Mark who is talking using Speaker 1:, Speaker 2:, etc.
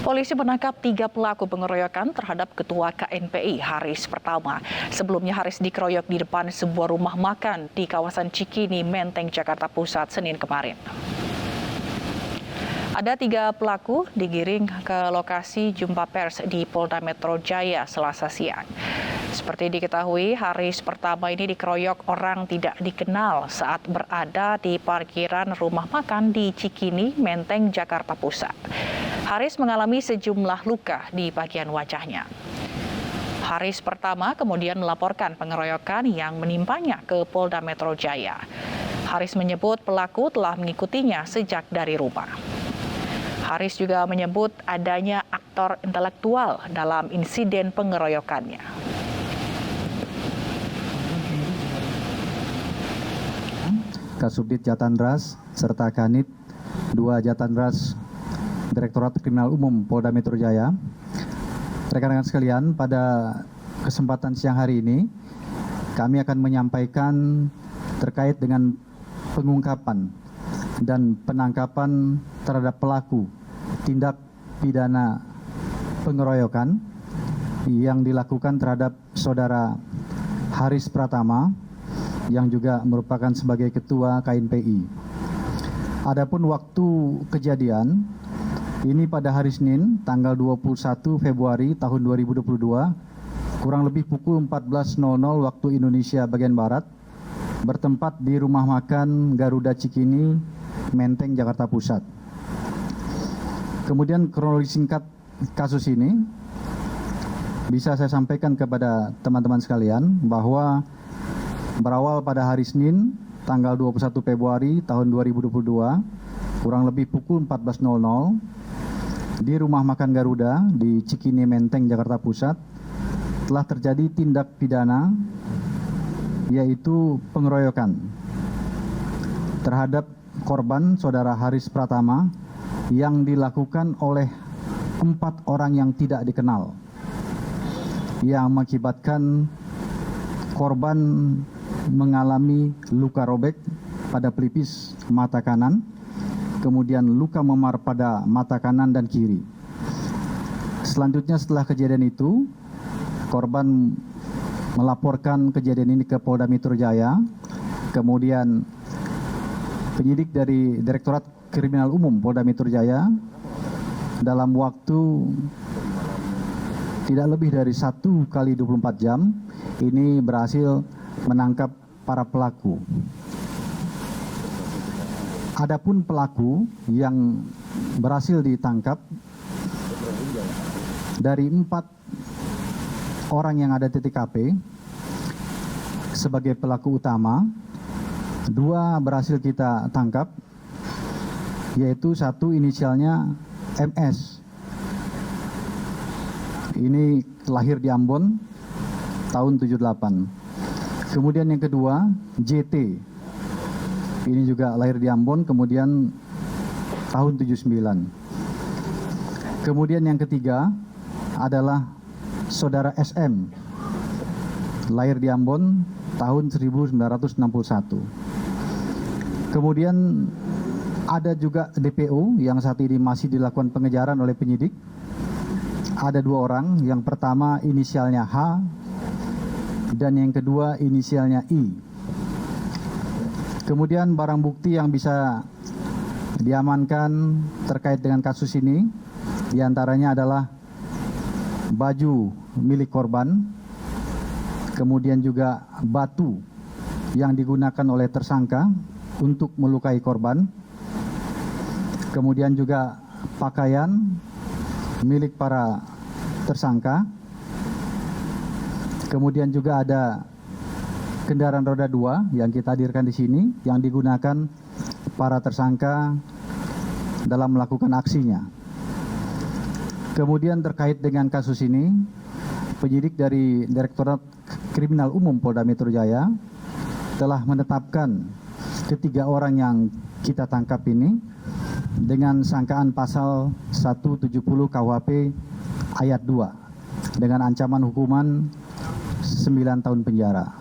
Speaker 1: Polisi menangkap 3 pelaku pengeroyokan terhadap Ketua KNPI Haris Pertama. Sebelumnya Haris dikeroyok di depan sebuah rumah makan di kawasan Cikini, Menteng, Jakarta Pusat, Senin kemarin. Ada 3 pelaku digiring ke lokasi jumpa pers di Polda Metro Jaya Selasa siang. Seperti diketahui, Haris Pertama ini dikeroyok orang tidak dikenal saat berada di parkiran rumah makan di Cikini, Menteng, Jakarta Pusat. Haris mengalami sejumlah luka di bagian wajahnya. Haris Pertama kemudian melaporkan pengeroyokan yang menimpanya ke Polda Metro Jaya. Haris menyebut pelaku telah mengikutinya sejak dari rumah. Haris juga menyebut adanya aktor intelektual dalam insiden pengeroyokannya.
Speaker 2: Kasubdit Jatanras serta Kanit 2 Jatanras Direktorat Kriminal Umum Polda Metro Jaya. Rekan-rekan sekalian, pada kesempatan siang hari ini kami akan menyampaikan terkait dengan pengungkapan dan penangkapan terhadap pelaku tindak pidana pengeroyokan yang dilakukan terhadap saudara Haris Pratama yang juga merupakan sebagai ketua KNPI. Adapun waktu kejadian ini pada hari Senin tanggal 21 Februari tahun 2022 kurang lebih pukul 14.00 waktu Indonesia bagian Barat, bertempat di rumah makan Garuda Cikini, Menteng, Jakarta Pusat. Kemudian kronologi singkat kasus ini bisa saya sampaikan kepada teman-teman sekalian bahwa berawal pada hari Senin tanggal 21 Februari tahun 2022 kurang lebih pukul 14.00 di rumah makan Garuda di Cikini, Menteng, Jakarta Pusat telah terjadi tindak pidana yaitu pengeroyokan terhadap korban saudara Haris Pratama yang dilakukan oleh 4 orang yang tidak dikenal yang mengakibatkan korban mengalami luka robek pada pelipis mata kanan, kemudian luka memar pada mata kanan dan kiri. Selanjutnya setelah kejadian itu, korban melaporkan kejadian ini ke Polda Metro Jaya, kemudian penyidik dari Direktorat Kriminal Umum Polda Metro Jaya dalam waktu tidak lebih dari 1 kali 24 jam ini berhasil menangkap para pelaku. Adapun pelaku yang berhasil ditangkap dari 4 orang yang ada di TKP sebagai pelaku utama, 2 berhasil kita tangkap, yaitu 1 inisialnya MS. Ini lahir di Ambon tahun 78. Kemudian yang kedua, JT. Ini juga lahir di Ambon, kemudian tahun 79. Kemudian yang ketiga adalah saudara SM. Lahir di Ambon tahun 1961. Kemudian ada juga DPO yang saat ini masih dilakukan pengejaran oleh penyidik. Ada 2 orang, yang pertama inisialnya H dan yang kedua inisialnya I. Kemudian barang bukti yang bisa diamankan terkait dengan kasus ini diantaranya adalah baju milik korban, kemudian juga batu yang digunakan oleh tersangka untuk melukai korban, kemudian juga pakaian milik para tersangka. Kemudian juga ada kendaraan roda 2 yang kita hadirkan di sini yang digunakan para tersangka dalam melakukan aksinya. Kemudian terkait dengan kasus ini, penyidik dari Direktorat Kriminal Umum Polda Metro Jaya telah menetapkan ketiga orang yang kita tangkap ini dengan sangkaan pasal 170 KUHP ayat 2 dengan ancaman hukuman 9 tahun penjara.